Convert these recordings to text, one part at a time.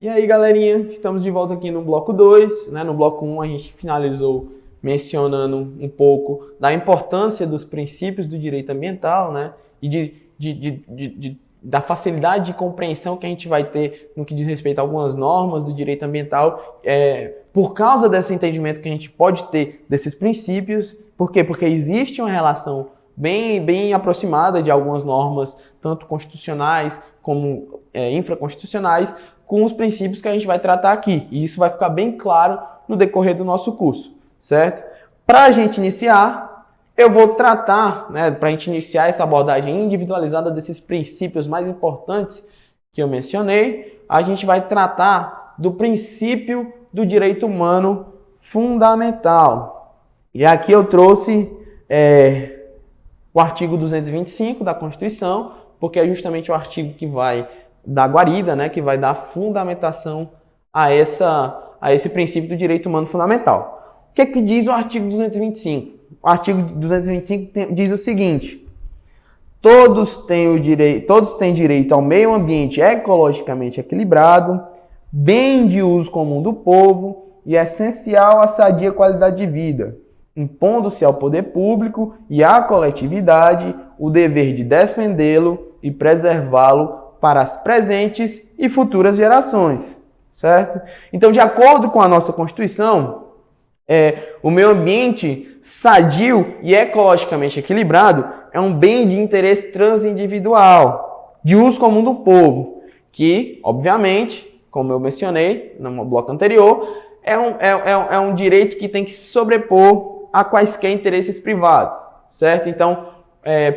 aí, galerinha, estamos de volta aqui no bloco 2, né? No bloco 1 a gente finalizou mencionando um pouco da importância dos princípios do direito ambiental, né? E da facilidade de compreensão que a gente vai ter no que diz respeito a algumas normas do direito ambiental, por causa desse entendimento que a gente pode ter desses princípios. Por quê? Porque existe uma relação bem aproximada de algumas normas, tanto constitucionais como infraconstitucionais, com os princípios que a gente vai tratar aqui. E isso vai ficar bem claro no decorrer do nosso curso, certo? Para a gente iniciar, eu vou tratar, né, para a gente iniciar essa abordagem individualizada desses princípios mais importantes que eu mencionei, a gente vai tratar do princípio do direito humano fundamental. E aqui eu trouxe o artigo 225 da Constituição, porque é justamente o artigo que vai dar guarida, né, que vai dar fundamentação a esse princípio do direito humano fundamental. O que é que diz o artigo 225? O artigo 225 diz o seguinte: todos têm direito ao meio ambiente ecologicamente equilibrado, bem de uso comum do povo e essencial à sadia qualidade de vida, impondo-se ao poder público e à coletividade o dever de defendê-lo e preservá-lo para as presentes e futuras gerações, certo? Então, de acordo com a nossa Constituição, o meio ambiente sadio e ecologicamente equilibrado é um bem de interesse transindividual, de uso comum do povo, que, obviamente, como eu mencionei no bloco anterior, é um direito que tem que se sobrepor a quaisquer interesses privados, certo? Então,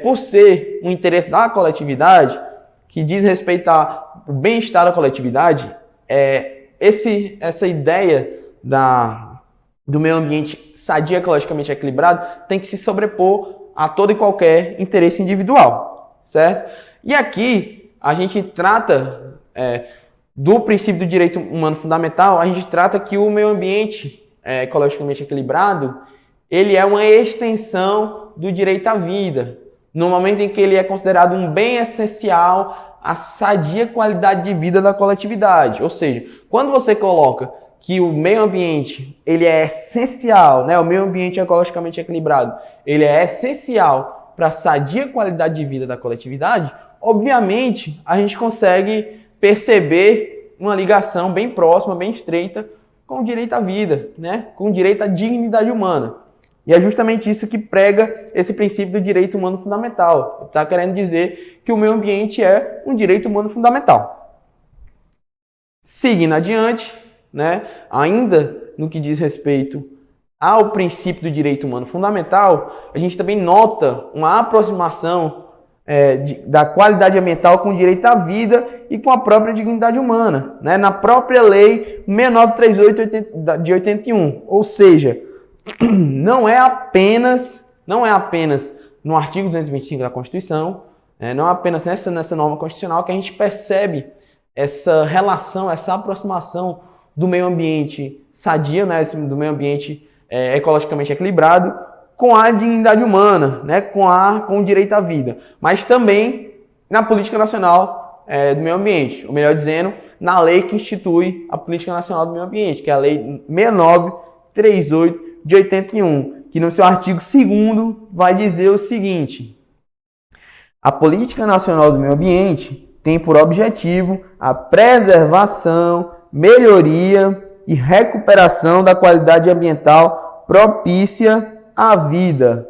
por ser um interesse da coletividade, que diz respeito ao bem-estar da coletividade, essa ideia do meio ambiente sadio e ecologicamente equilibrado tem que se sobrepor a todo e qualquer interesse individual, certo? E aqui a gente trata do princípio do direito humano fundamental, a gente trata que o meio ambiente ecologicamente equilibrado, ele é uma extensão do direito à vida, no momento em que ele é considerado um bem essencial à sadia qualidade de vida da coletividade. Ou seja, quando você coloca que o meio ambiente ele é essencial, né? O meio ambiente ecologicamente equilibrado, ele é essencial para a sadia qualidade de vida da coletividade, obviamente a gente consegue perceber uma ligação bem próxima, bem estreita com o direito à vida, né? Com o direito à dignidade humana. E é justamente isso que prega esse princípio do direito humano fundamental. Está querendo dizer que o meio ambiente é um direito humano fundamental. Seguindo adiante, né, ainda no que diz respeito ao princípio do direito humano fundamental, a gente também nota uma aproximação da qualidade ambiental com o direito à vida e com a própria dignidade humana, né, na própria Lei 6938 de 81. Ou seja, não é apenas no artigo 225 da Constituição, não é apenas nessa norma constitucional que a gente percebe essa relação, essa aproximação do meio ambiente sadio, né, do meio ambiente ecologicamente equilibrado, com a dignidade humana, né, com o direito à vida, mas também na política nacional do meio ambiente, ou melhor dizendo, na lei que institui a política nacional do meio ambiente, que é a Lei 6938 de 81, que no seu artigo 2º vai dizer o seguinte: a política nacional do meio ambiente tem por objetivo a preservação, melhoria e recuperação da qualidade ambiental propícia à vida,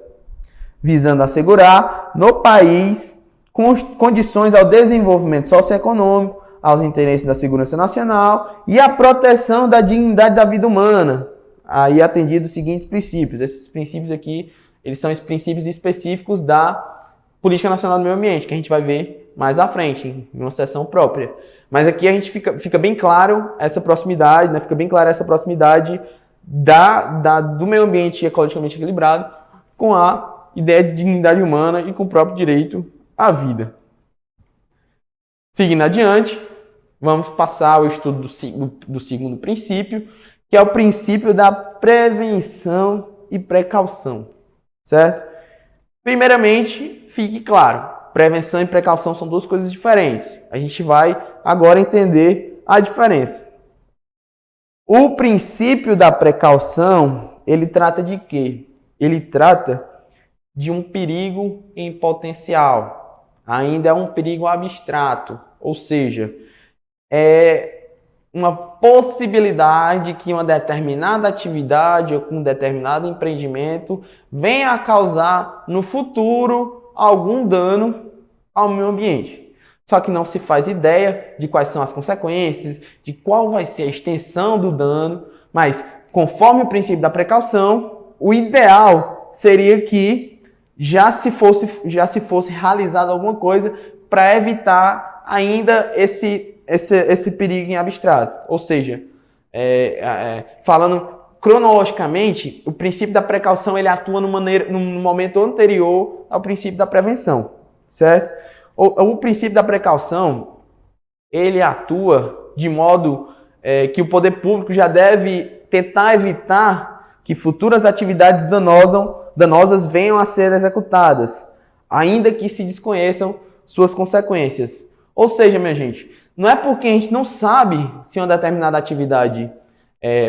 visando assegurar no país condições ao desenvolvimento socioeconômico, aos interesses da segurança nacional e à proteção da dignidade da vida humana, aí atendido os seguintes princípios. Esses princípios aqui, eles são os princípios específicos da Política Nacional do Meio Ambiente, que a gente vai ver mais à frente, em uma seção própria. Mas aqui a gente fica bem claro essa proximidade, né? Fica bem clara essa proximidade do meio ambiente ecologicamente equilibrado com a ideia de dignidade humana e com o próprio direito à vida. Seguindo adiante, vamos passar ao estudo do segundo princípio, que é o princípio da prevenção e precaução, certo? Primeiramente, fique claro, prevenção e precaução são duas coisas diferentes. A gente vai agora entender a diferença. O princípio da precaução, ele trata de quê? Ele trata de um perigo em potencial. Ainda é um perigo abstrato, ou seja, é uma possibilidade que uma determinada atividade ou um determinado empreendimento venha a causar no futuro algum dano ao meio ambiente. Só que não se faz ideia de quais são as consequências, de qual vai ser a extensão do dano, mas conforme o princípio da precaução, o ideal seria que já se fosse realizada alguma coisa para evitar ainda esse perigo em abstrato. Ou seja, falando cronologicamente, o princípio da precaução ele atua no momento anterior ao princípio da prevenção, certo? O princípio da precaução ele atua de modo que o poder público já deve tentar evitar que futuras atividades danosas venham a ser executadas, ainda que se desconheçam suas consequências. Ou seja, minha gente, não é porque a gente não sabe se uma determinada atividade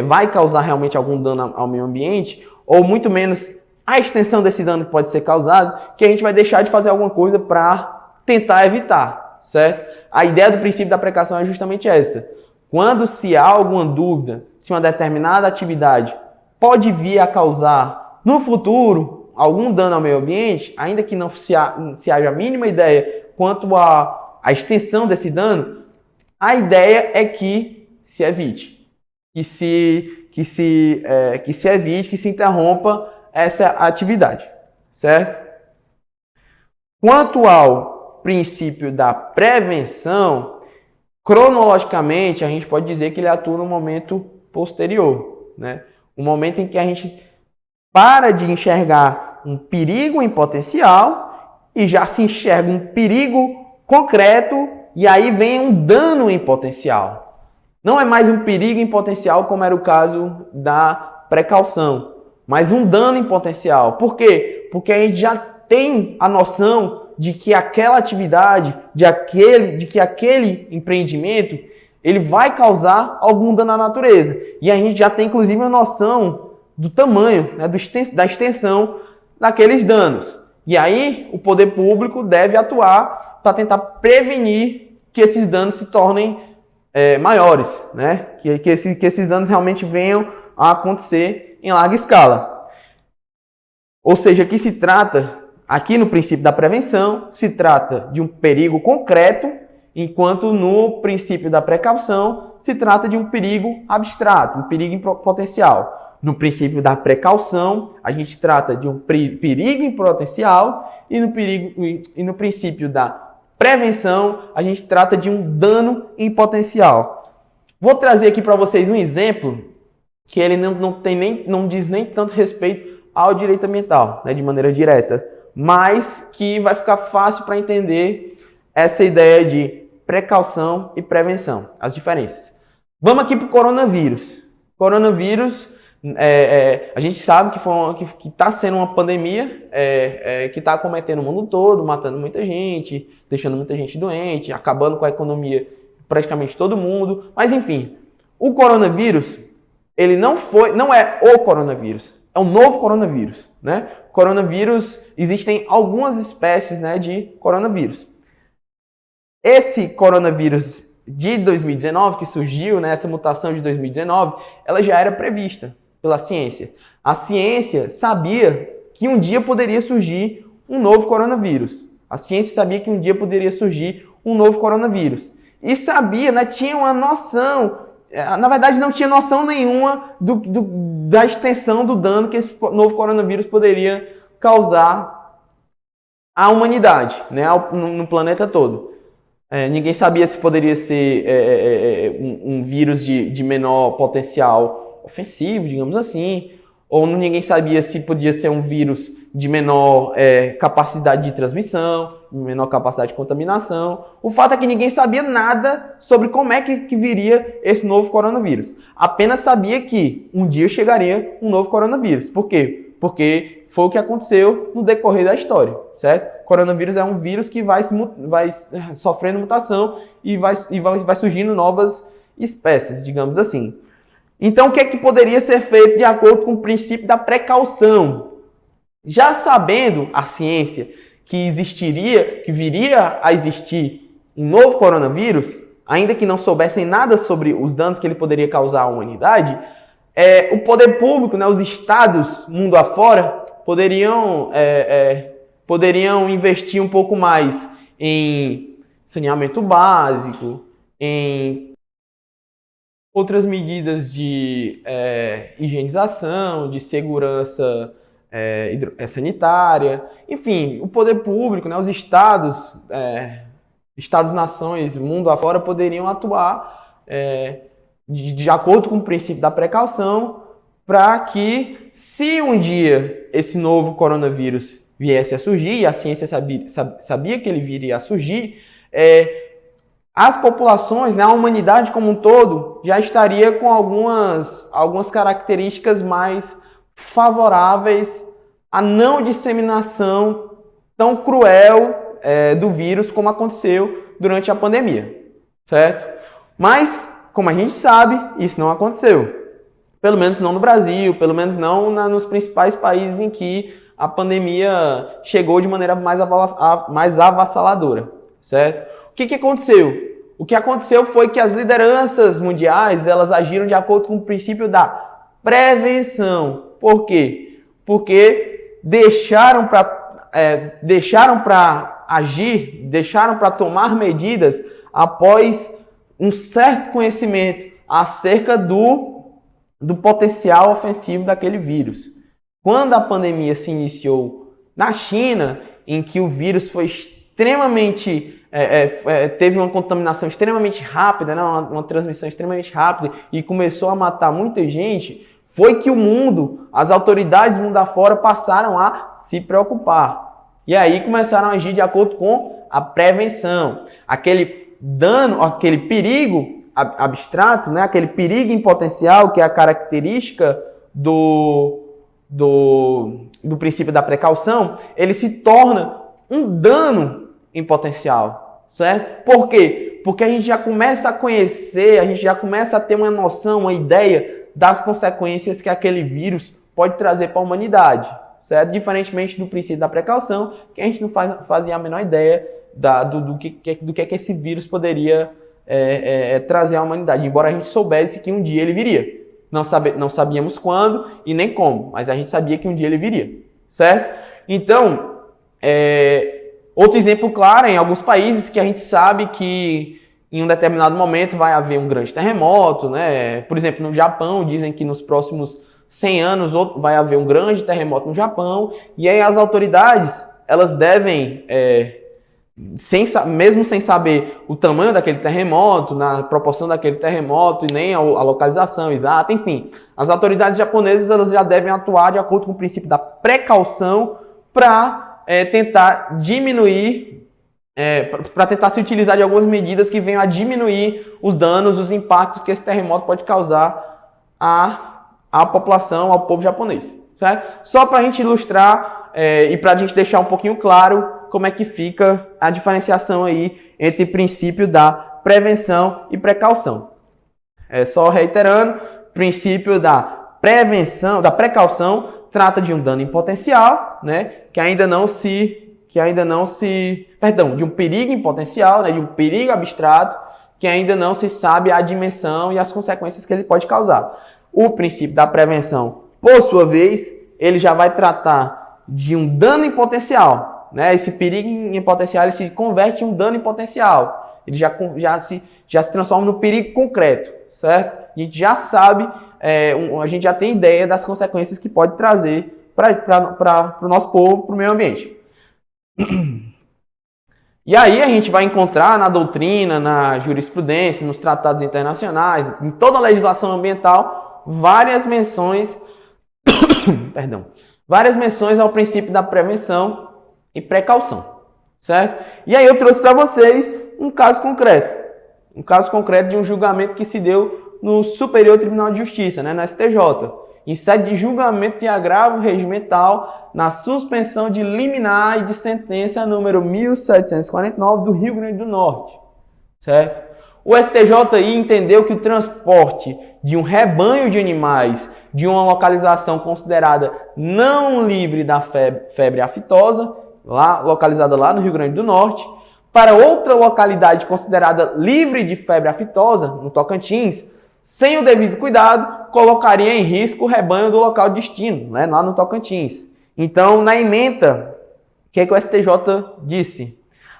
vai causar realmente algum dano ao meio ambiente, ou muito menos a extensão desse dano que pode ser causado, que a gente vai deixar de fazer alguma coisa para tentar evitar, certo? A ideia do princípio da precaução é justamente essa. Quando se há alguma dúvida se uma determinada atividade pode vir a causar no futuro algum dano ao meio ambiente, ainda que não se haja a mínima ideia quanto à extensão desse dano, a ideia é que se evite, que se evite, que se interrompa essa atividade, certo? Quanto ao princípio da prevenção, cronologicamente a gente pode dizer que ele atua no momento posterior, né? O momento em que a gente para de enxergar um perigo em potencial e já se enxerga um perigo concreto e aí vem um dano em potencial. Não é mais um perigo em potencial como era o caso da precaução, mas um dano em potencial. Por quê? Porque a gente já tem a noção de que aquela atividade, de que aquele empreendimento, ele vai causar algum dano à natureza. E a gente já tem, inclusive, uma noção do tamanho, né, da extensão daqueles danos. E aí, o poder público deve atuar para tentar prevenir que esses danos se tornem maiores, né? Que esses danos realmente venham a acontecer em larga escala. Ou seja, que se trata... Aqui no princípio da prevenção, se trata de um perigo concreto, enquanto no princípio da precaução, se trata de um perigo abstrato, um perigo em potencial. No princípio da precaução, a gente trata de um perigo em potencial e no princípio da prevenção, a gente trata de um dano em potencial. Vou trazer aqui para vocês um exemplo que ele não diz nem tanto respeito ao direito ambiental, né, de maneira direta, mas que vai ficar fácil para entender essa ideia de precaução e prevenção, as diferenças. Vamos aqui para o coronavírus. Coronavírus, a gente sabe que está sendo uma pandemia que está acometendo o mundo todo, matando muita gente, deixando muita gente doente, acabando com a economia de praticamente todo mundo. Mas enfim, o coronavírus, ele não é o coronavírus, é um novo coronavírus, né? Coronavírus, existem algumas espécies, né, de coronavírus. Esse coronavírus de 2019 que surgiu, né, essa mutação de 2019, ela já era prevista pela ciência. A ciência sabia que um dia poderia surgir um novo coronavírus. A ciência sabia que um dia poderia surgir um novo coronavírus. E sabia, né, tinha uma noção, na verdade não tinha noção nenhuma da extensão do dano que esse novo coronavírus poderia causar à humanidade, né, no planeta todo. Ninguém sabia se poderia ser um vírus de menor potencial ofensivo, digamos assim, ou ninguém sabia se podia ser um vírus de menor capacidade de transmissão, menor capacidade de contaminação. O fato é que ninguém sabia nada sobre como é que viria esse novo coronavírus. Apenas sabia que um dia chegaria um novo coronavírus. Por quê? Porque foi o que aconteceu no decorrer da história, certo? O coronavírus é um vírus que vai sofrendo mutação e vai surgindo novas espécies, digamos assim. Então, o que é que poderia ser feito de acordo com o princípio da precaução? Já sabendo a ciência que viria a existir um novo coronavírus, ainda que não soubessem nada sobre os danos que ele poderia causar à humanidade, o poder público, né, os estados mundo afora, poderiam investir um pouco mais em saneamento básico, em outras medidas de higienização, de segurança sanitária, enfim, o poder público, né, os estados, nações, mundo afora, poderiam atuar de acordo com o princípio da precaução para que, se um dia esse novo coronavírus viesse a surgir, e a ciência sabia que ele viria a surgir, as populações, né, a humanidade como um todo, já estaria com algumas características mais favoráveis à não disseminação tão cruel do vírus como aconteceu durante a pandemia, certo? Mas, como a gente sabe, isso não aconteceu. Pelo menos não no Brasil, pelo menos não nos principais países em que a pandemia chegou de maneira mais avassaladora, certo? O que aconteceu? O que aconteceu foi que as lideranças mundiais, elas agiram de acordo com o princípio da prevenção. Por quê? Porque deixaram para agir, deixaram para tomar medidas após um certo conhecimento acerca do potencial ofensivo daquele vírus. Quando a pandemia se iniciou na China, em que o vírus foi extremamente teve uma contaminação extremamente rápida, né? uma transmissão extremamente rápida e começou a matar muita gente, foi que o mundo, as autoridades do mundo afora passaram a se preocupar. E aí começaram a agir de acordo com a prevenção. Aquele dano, aquele perigo abstrato, né? Aquele perigo em potencial, que é a característica do princípio da precaução, ele se torna um dano em potencial, certo? Por quê? Porque a gente já começa a conhecer, a gente já começa a ter uma noção, uma ideia das consequências que aquele vírus pode trazer para a humanidade, certo? Diferentemente do princípio da precaução, que a gente não fazia a menor ideia do que esse vírus poderia trazer à humanidade, embora a gente soubesse que um dia ele viria. Não sabíamos quando e nem como, mas a gente sabia que um dia ele viria, certo? Então, outro exemplo claro, em alguns países que a gente sabe que em um determinado momento vai haver um grande terremoto, né? Por exemplo, no Japão, dizem que nos próximos 100 anos vai haver um grande terremoto no Japão, e aí as autoridades, elas devem, mesmo sem saber o tamanho daquele terremoto, na proporção daquele terremoto, e nem a localização exata, enfim, as autoridades japonesas, elas já devem atuar de acordo com o princípio da precaução para tentar diminuir, para tentar se utilizar de algumas medidas que venham a diminuir os danos, os impactos que esse terremoto pode causar à população, ao povo japonês, certo? Só para a gente ilustrar e para a gente deixar um pouquinho claro como é que fica a diferenciação aí entre princípio da prevenção e precaução. Só reiterando, princípio da precaução trata de um dano em potencial, né, de um perigo em potencial, né, de um perigo abstrato, que ainda não se sabe a dimensão e as consequências que ele pode causar. O princípio da prevenção, por sua vez, ele já vai tratar de um dano em potencial, né? Esse perigo em potencial ele se converte em um dano em potencial. Ele já se transforma no perigo concreto, certo? A gente já sabe, a gente já tem ideia das consequências que pode trazer para o nosso povo, para o meio ambiente. E aí a gente vai encontrar na doutrina, na jurisprudência, nos tratados internacionais, em toda a legislação ambiental, várias menções ao princípio da prevenção e precaução, certo? E aí eu trouxe para vocês um caso concreto de um julgamento que se deu no Superior Tribunal de Justiça, né, no STJ, em sede de julgamento de agravo regimental na suspensão de liminar e de sentença número 1749 do Rio Grande do Norte, certo? O STJI entendeu que o transporte de um rebanho de animais de uma localização considerada não livre da febre aftosa, localizada lá no Rio Grande do Norte, para outra localidade considerada livre de febre aftosa, no Tocantins, sem o devido cuidado, colocaria em risco o rebanho do local de destino, né, lá no Tocantins. Então, na ementa, o que o STJ disse?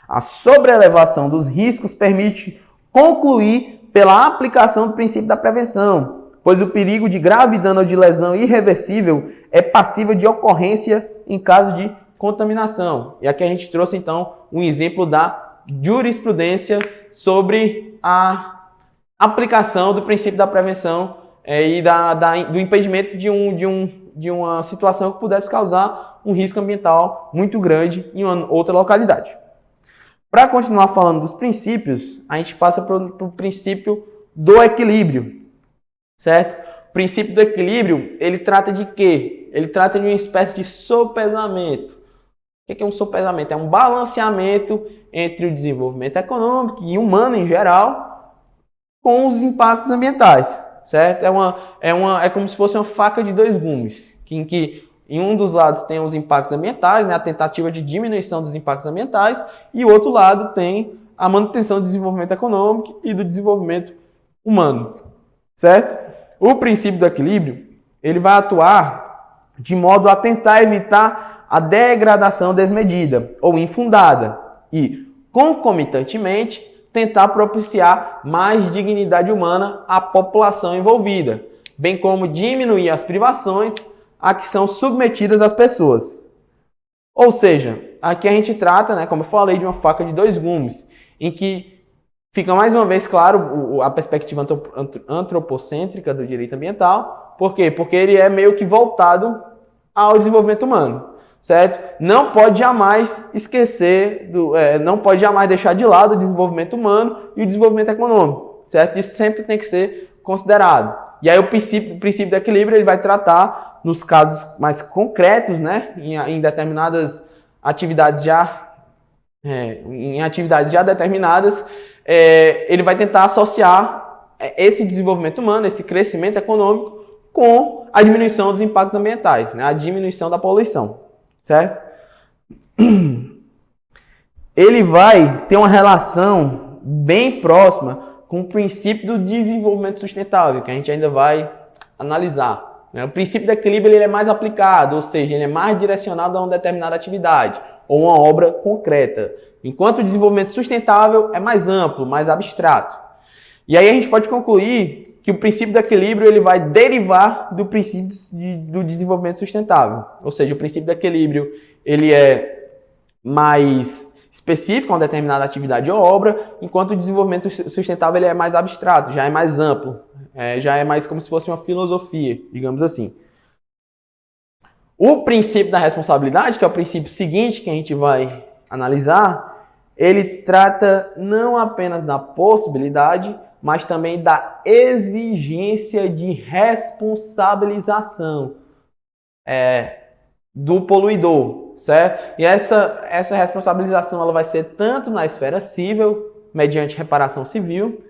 A sobrelevação dos riscos permite concluir pela aplicação do princípio da prevenção, pois o perigo de grave dano ou de lesão irreversível é passível de ocorrência em caso de contaminação. E aqui a gente trouxe, então, um exemplo da jurisprudência sobre a aplicação do princípio da prevenção e do impedimento de uma situação que pudesse causar um risco ambiental muito grande em uma outra localidade. Para continuar falando dos princípios, a gente passa para o princípio do equilíbrio, certo? O princípio do equilíbrio, ele trata de quê? Ele trata de uma espécie de sopesamento. O que é um sopesamento? É um balanceamento entre o desenvolvimento econômico e humano em geral com os impactos ambientais, certo? É como se fosse uma faca de dois gumes, em que em um dos lados tem os impactos ambientais, né, a tentativa de diminuição dos impactos ambientais, e o outro lado tem a manutenção do desenvolvimento econômico e do desenvolvimento humano, certo? O princípio do equilíbrio, ele vai atuar de modo a tentar evitar a degradação desmedida ou infundada e, concomitantemente, tentar propiciar mais dignidade humana à população envolvida, bem como diminuir as privações a que são submetidas as pessoas. Ou seja, aqui a gente trata, né, como eu falei, de uma faca de dois gumes, em que fica mais uma vez claro a perspectiva antropocêntrica do direito ambiental. Por quê? Porque ele é meio que voltado ao desenvolvimento humano, certo? Não pode jamais esquecer, não pode jamais deixar de lado o desenvolvimento humano e o desenvolvimento econômico, certo? Isso sempre tem que ser considerado. E aí o princípio do equilíbrio ele vai tratar nos casos mais concretos, né, em determinadas atividades em atividades já determinadas, ele vai tentar associar esse desenvolvimento humano, esse crescimento econômico, com a diminuição dos impactos ambientais, né, a diminuição da poluição, certo? Ele vai ter uma relação bem próxima com o princípio do desenvolvimento sustentável, que a gente ainda vai analisar. O princípio do equilíbrio ele é mais aplicado, ou seja, ele é mais direcionado a uma determinada atividade ou uma obra concreta, enquanto o desenvolvimento sustentável é mais amplo, mais abstrato. E aí a gente pode concluir que o princípio do equilíbrio ele vai derivar do princípio do desenvolvimento sustentável, ou seja, o princípio do equilíbrio ele é mais específico a uma determinada atividade ou obra, enquanto o desenvolvimento sustentável ele é mais abstrato, já é mais amplo, já é mais como se fosse uma filosofia, digamos assim. O princípio da responsabilidade, que é o princípio seguinte que a gente vai analisar, ele trata não apenas da possibilidade, mas também da exigência de responsabilização do poluidor, certo? E essa responsabilização ela vai ser tanto na esfera civil, mediante reparação civil,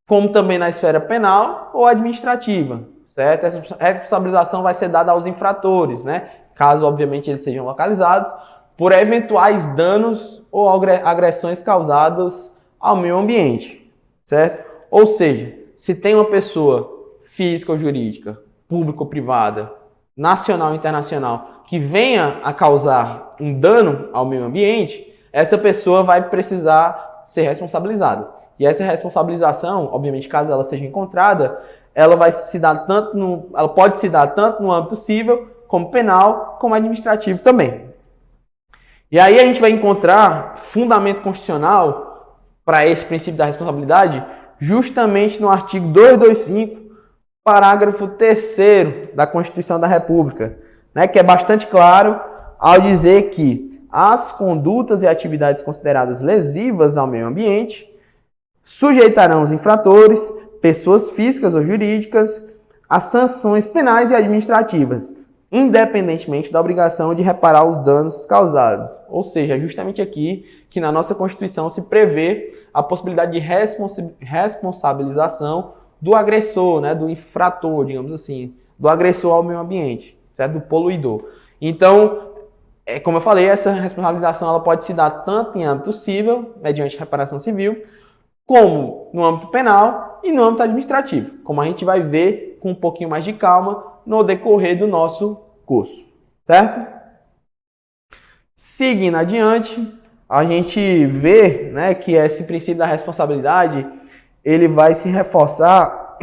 como também na esfera penal ou administrativa, certo? Essa responsabilização vai ser dada aos infratores, né? Caso, obviamente, eles sejam localizados, por eventuais danos ou agressões causadas ao meio ambiente, certo? Ou seja, se tem uma pessoa física ou jurídica, pública ou privada, nacional ou internacional, que venha a causar um dano ao meio ambiente, essa pessoa vai precisar ser responsabilizada. E essa responsabilização, obviamente, caso ela seja encontrada, ela pode se dar tanto no âmbito civil, como penal, como administrativo também. E aí a gente vai encontrar fundamento constitucional para esse princípio da responsabilidade justamente no artigo 225, parágrafo 3º da Constituição da República, né, que é bastante claro ao dizer que as condutas e atividades consideradas lesivas ao meio ambiente sujeitarão os infratores, pessoas físicas ou jurídicas, a sanções penais e administrativas, independentemente da obrigação de reparar os danos causados. Ou seja, é justamente aqui que na nossa Constituição se prevê a possibilidade de responsabilização do agressor, né, do infrator, digamos assim, do agressor ao meio ambiente, certo? Do poluidor. Então, como eu falei, essa responsabilização ela pode se dar tanto em âmbito civil, mediante reparação civil, como no âmbito penal e no âmbito administrativo, como a gente vai ver com um pouquinho mais de calma no decorrer do nosso curso, certo? Seguindo adiante, a gente vê, né, que esse princípio da responsabilidade ele vai se reforçar,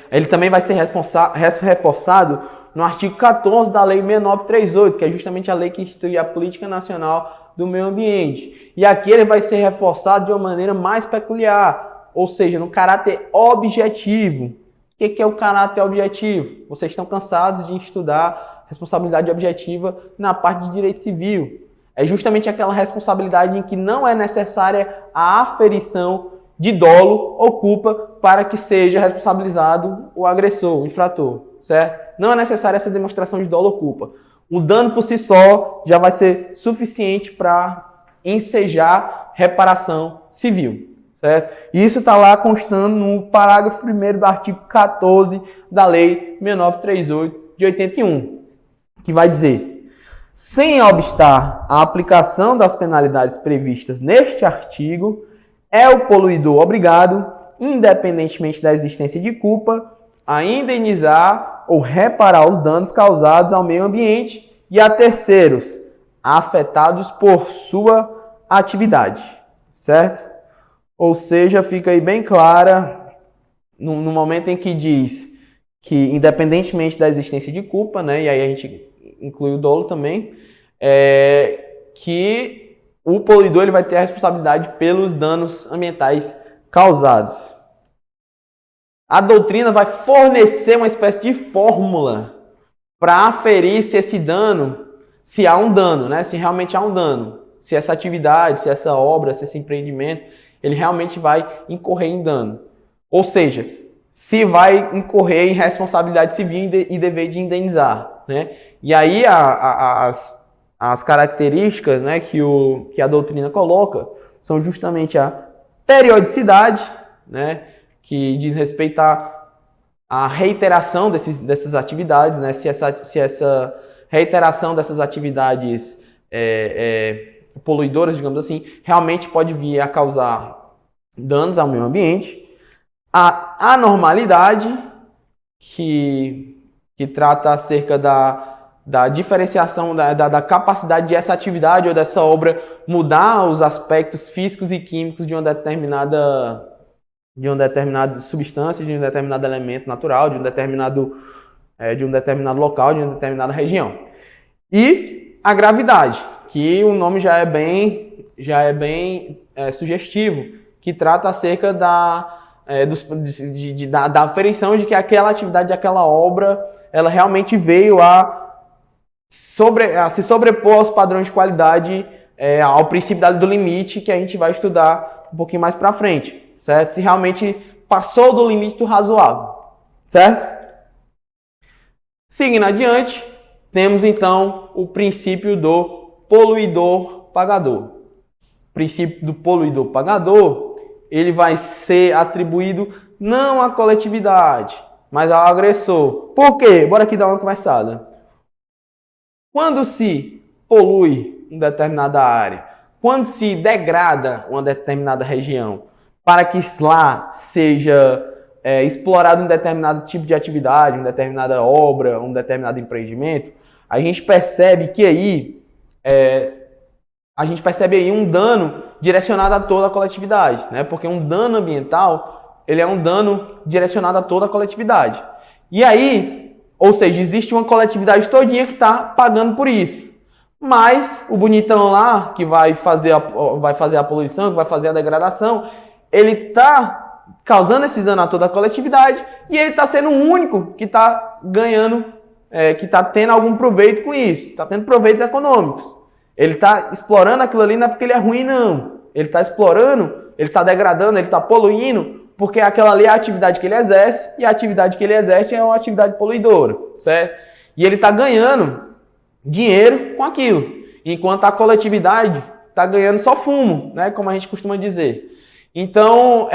ele também vai ser reforçado no artigo 14 da Lei 6938, que é justamente a lei que institui a Política Nacional do Meio Ambiente. E aqui ele vai ser reforçado de uma maneira mais peculiar, ou seja, no caráter objetivo. O que é o caráter objetivo? Vocês estão cansados de estudar responsabilidade objetiva na parte de direito civil. É justamente aquela responsabilidade em que não é necessária a aferição de dolo ou culpa para que seja responsabilizado o agressor, o infrator, certo? Não é necessária essa demonstração de dolo ou culpa. O dano por si só já vai ser suficiente para ensejar reparação civil, certo? E isso está lá constando no parágrafo 1º do artigo 14 da Lei 6938 de 81, que vai dizer: sem obstar a aplicação das penalidades previstas neste artigo, é o poluidor obrigado, independentemente da existência de culpa, a indenizar ou reparar os danos causados ao meio ambiente e a terceiros afetados por sua atividade, certo? Ou seja, fica aí bem clara no momento em que diz que, independentemente da existência de culpa, né, e aí a gente inclui o dolo também, que o poluidor ele vai ter a responsabilidade pelos danos ambientais causados. A doutrina vai fornecer uma espécie de fórmula para aferir se esse dano, se há um dano, né? Se realmente há um dano, se essa atividade, se essa obra, se esse empreendimento, ele realmente vai incorrer em dano. Ou seja, se vai incorrer em responsabilidade civil e dever de indenizar, né? E aí as características, né, que a doutrina coloca são justamente a periodicidade, né, que diz respeito à reiteração dessas atividades, né, se essa reiteração dessas atividades poluidoras, digamos assim, realmente pode vir a causar danos ao meio ambiente. A anormalidade, que trata acerca da diferenciação, da capacidade de essa atividade ou dessa obra mudar os aspectos físicos e químicos de uma determinada substância, de um determinado elemento natural, de um determinado local, de uma determinada região. E a gravidade, que o nome já é bem sugestivo, que trata acerca da aferição de que aquela atividade, aquela obra, ela realmente veio a se sobrepor aos padrões de qualidade, ao princípio do limite, que a gente vai estudar um pouquinho mais para frente, certo? Se realmente passou do limite do razoável, certo? Seguindo adiante, temos então o princípio do poluidor pagador. O princípio do poluidor pagador, ele vai ser atribuído não à coletividade, mas ao agressor. Por quê? Bora aqui dar uma conversada. Quando se polui uma determinada área, quando se degrada uma determinada região, para que lá seja explorado um determinado tipo de atividade, uma determinada obra, um determinado empreendimento, a gente percebe que aí um dano direcionado a toda a coletividade, né? Porque um dano ambiental, ele é um dano direcionado a toda a coletividade. E aí, ou seja, existe uma coletividade todinha que está pagando por isso. Mas o bonitão lá, que vai fazer a poluição, que vai fazer a degradação, ele está causando esse dano a toda a coletividade e ele está sendo o único que está ganhando, que está tendo algum proveito com isso, está tendo proveitos econômicos. Ele está explorando aquilo ali não é porque ele é ruim, não. Ele está explorando, ele está degradando, ele está poluindo, porque aquela ali é a atividade que ele exerce, e a atividade que ele exerce é uma atividade poluidora, certo? E ele está ganhando dinheiro com aquilo, enquanto a coletividade está ganhando só fumo, né? Como a gente costuma dizer. Então,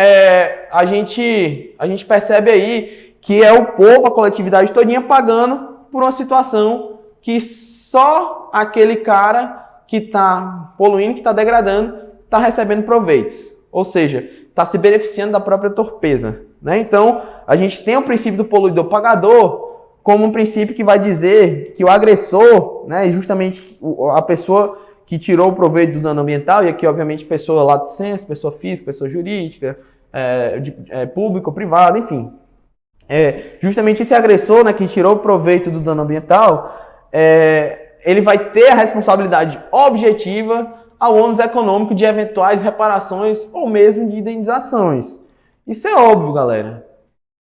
a gente percebe aí que é o povo, a coletividade todinha pagando por uma situação que só aquele cara que está poluindo, que está degradando, está recebendo proveitos. Ou seja, está se beneficiando da própria torpeza, né? Então, a gente tem o princípio do poluidor pagador como um princípio que vai dizer que o agressor, né, justamente a pessoa que tirou o proveito do dano ambiental, e aqui, obviamente, pessoa lato sensu, pessoa física, pessoa jurídica, público, privado, enfim. Justamente esse agressor, né, que tirou o proveito do dano ambiental, ele vai ter a responsabilidade objetiva ao ônus econômico de eventuais reparações ou mesmo de indenizações. Isso é óbvio, galera.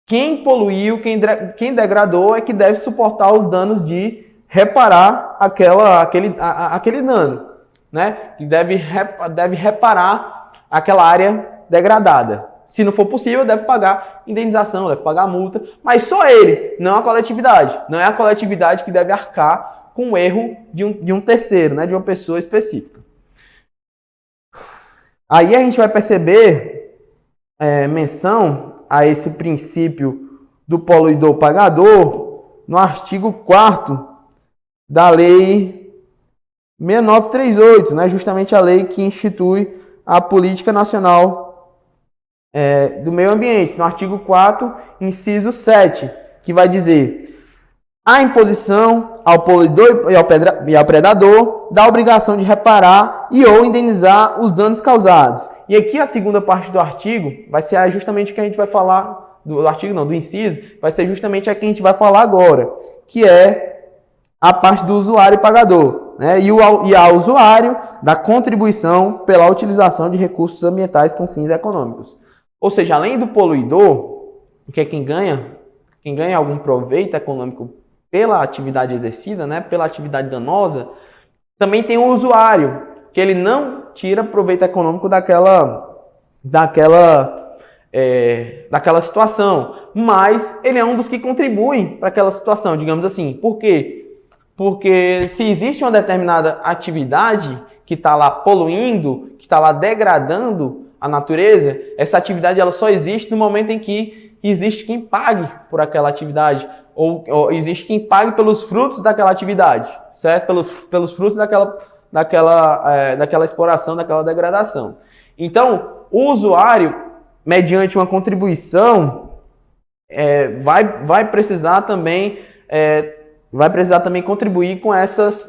Quem poluiu, quem degradou é que deve suportar os danos de reparar aquele dano, né? Que deve reparar aquela área degradada. Se não for possível, deve pagar indenização, deve pagar multa, mas só ele, não a coletividade. Não é a coletividade que deve arcar com o erro de um terceiro, né? De uma pessoa específica. Aí a gente vai perceber menção a esse princípio do poluidor pagador no artigo 4º da Lei 6938, né? Justamente a lei que institui a Política Nacional do Meio Ambiente, no artigo 4º, inciso 7, que vai dizer: a imposição ao poluidor e ao predador da obrigação de reparar e ou indenizar os danos causados. E aqui a segunda parte do artigo vai ser justamente o que a gente vai falar, do artigo não, do inciso, vai ser justamente a que a gente vai falar agora, que é a parte do usuário pagador, né? E ao usuário da contribuição pela utilização de recursos ambientais com fins econômicos. Ou seja, além do poluidor, que é quem ganha algum proveito econômico pela atividade exercida, né, pela atividade danosa, também tem o usuário, que ele não tira proveito econômico daquela situação, mas ele é um dos que contribuem para aquela situação, digamos assim. Por quê? Porque se existe uma determinada atividade que está lá poluindo, que está lá degradando a natureza, essa atividade ela só existe no momento em que existe quem pague por aquela atividade, ou existe quem pague pelos frutos daquela atividade, certo? Pelos frutos daquela exploração, daquela degradação. Então, o usuário, mediante uma contribuição, vai precisar também contribuir com essa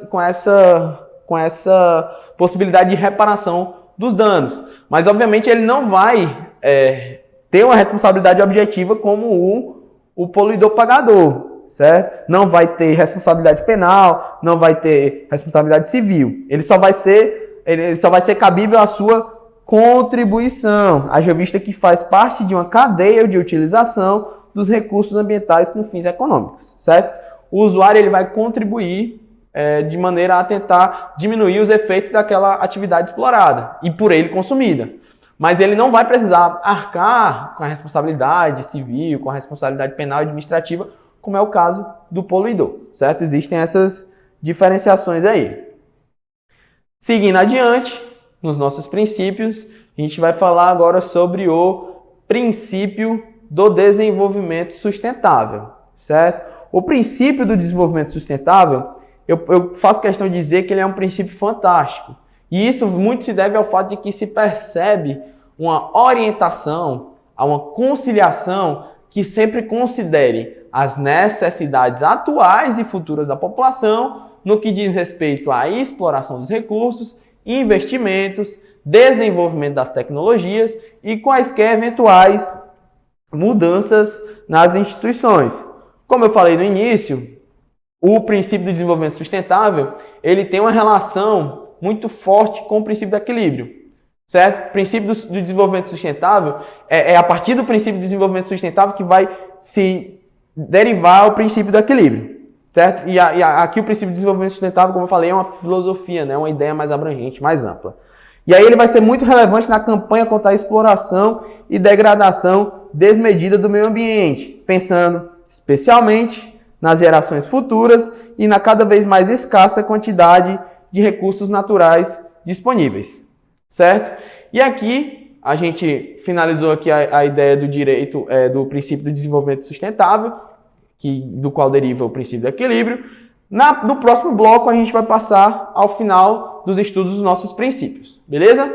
possibilidade de reparação dos danos. Mas, obviamente, ele não vai ter uma responsabilidade objetiva como o poluidor pagador, certo? Não vai ter responsabilidade penal, não vai ter responsabilidade civil. Ele só vai ser cabível à sua contribuição, haja vista que faz parte de uma cadeia de utilização dos recursos ambientais com fins econômicos, certo? O usuário ele vai contribuir de maneira a tentar diminuir os efeitos daquela atividade explorada e por ele consumida. Mas ele não vai precisar arcar com a responsabilidade civil, com a responsabilidade penal e administrativa, como é o caso do poluidor, certo? Existem essas diferenciações aí. Seguindo adiante, nos nossos princípios, a gente vai falar agora sobre o princípio do desenvolvimento sustentável, certo? O princípio do desenvolvimento sustentável, eu faço questão de dizer que ele é um princípio fantástico. E isso muito se deve ao fato de que se percebe uma orientação, a uma conciliação que sempre considere as necessidades atuais e futuras da população no que diz respeito à exploração dos recursos, investimentos, desenvolvimento das tecnologias e quaisquer eventuais mudanças nas instituições. Como eu falei no início, o princípio do desenvolvimento sustentável, ele tem uma relação muito forte com o princípio do equilíbrio, certo? O princípio do desenvolvimento sustentável é a partir do princípio do desenvolvimento sustentável que vai se derivar o princípio do equilíbrio, certo? E aqui o princípio do desenvolvimento sustentável, como eu falei, é uma filosofia, né? Uma ideia mais abrangente, mais ampla. E aí ele vai ser muito relevante na campanha contra a exploração e degradação desmedida do meio ambiente, pensando especialmente nas gerações futuras e na cada vez mais escassa quantidade de recursos naturais disponíveis, certo? E aqui a gente finalizou aqui a ideia do direito, do princípio do desenvolvimento sustentável, do qual deriva o princípio do equilíbrio. No próximo bloco a gente vai passar ao final dos estudos dos nossos princípios, beleza?